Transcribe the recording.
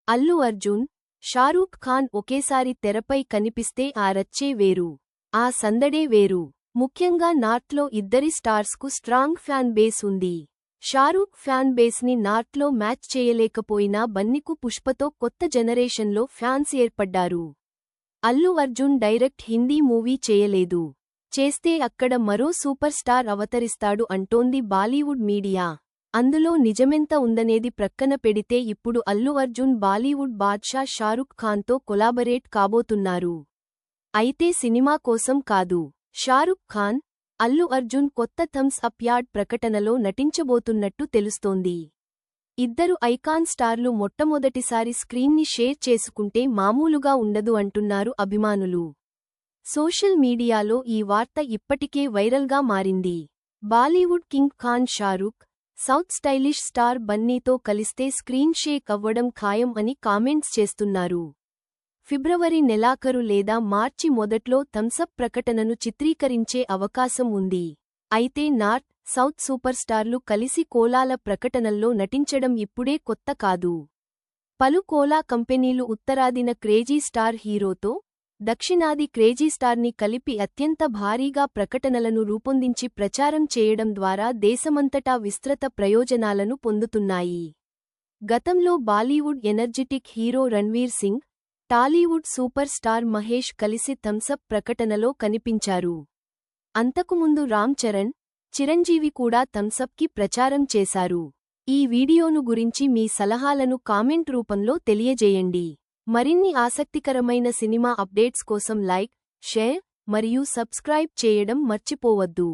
అల్లు అర్జున్, షారూఖ్ ఖాన్ ఒకేసారి తెరపై కనిపిస్తే ఆ రచ్చే వేరు. ఆ సందడే వేరు. ముఖ్యంగా నార్త్లో ఇద్దరి స్టార్స్కు స్ట్రాంగ్ ఫ్యాన్ బేస్ ఉంది. షారూఖ్ ఫ్యాన్ బేస్ని నార్త్లో మ్యాచ్ చేయలేకపోయినా బన్నీకు పుష్పతో కొత్త జనరేషన్లో ఫ్యాన్స్ ఏర్పడ్డారు. అల్లు అర్జున్ డైరెక్ట్ హిందీ మూవీ చేయలేదు. చేస్తే అక్కడ మరో సూపర్ స్టార్ అవతరిస్తాడు అంటోంది బాలీవుడ్ మీడియా. అందులో నిజమెంత ఉందనేది ప్రక్కన పెడితే ఇప్పుడు అల్లు అర్జున్ బాలీవుడ్ బాద్షా షారుఖ్ ఖాన్తో కొలాబరేట్ కాబోతున్నారు. అయితే సినిమా కోసం కాదు. షారుఖ్ ఖాన్, అల్లు అర్జున్ కొత్త థమ్స్ అప్ యార్డ్ ప్రకటనలో నటించబోతున్నట్టు తెలుస్తోంది. ఇద్దరు ఐకాన్ స్టార్లు మొట్టమొదటిసారి స్క్రీన్ని షేర్ చేసుకుంటే మామూలుగా ఉండదు అంటున్నారు అభిమానులు. సోషల్ మీడియాలో ఈ వార్త ఇప్పటికే వైరల్గా మారింది. Bollywood king Khan Shahrukh, south stylish star బన్నీతో కలిస్తే స్క్రీన్ షేక్ అవ్వడం ఖాయం అని కామెంట్స్ చేస్తున్నారు. ఫిబ్రవరి నెలాఖరు లేదా మార్చి మొదట్లో థమ్సప్ ప్రకటనను చిత్రీకరించే అవకాశం ఉంది. అయితే నార్త్, సౌత్ సూపర్ స్టార్లు కలిసి కోలాల ప్రకటనల్లో నటించడం ఇప్పుడే కొత్త కాదు. పలు కోలా కంపెనీలు ఉత్తరాదిన క్రేజీ స్టార్ హీరోతో, దక్షిణాది క్రేజీ స్టార్ని కలిపి అత్యంత భారీగా ప్రకటనలను రూపొందించి ప్రచారం చేయడం ద్వారా దేశమంతటా విస్తృత ప్రయోజనాలను పొందుతున్నాయి. గతంలో Bollywood energetic hero Ranveer Singh, Tollywood super star Mahesh కలిసి థమ్సప్ ప్రకటనలో కనిపించారు. అంతకుముందు రామ్ చరణ్, చిరంజీవి కూడా థమ్సప్కి ప్రచారం చేశారు. ఈ వీడియోను గురించి మీ సలహాలను కామెంట్ రూపంలో తెలియజేయండి. మరిన్ని ఆసక్తికరమైన సినిమా అప్డేట్స్ కోసం లైక్, షేర్ మరియు సబ్స్క్రైబ్ చేయడం మర్చిపోవద్దు.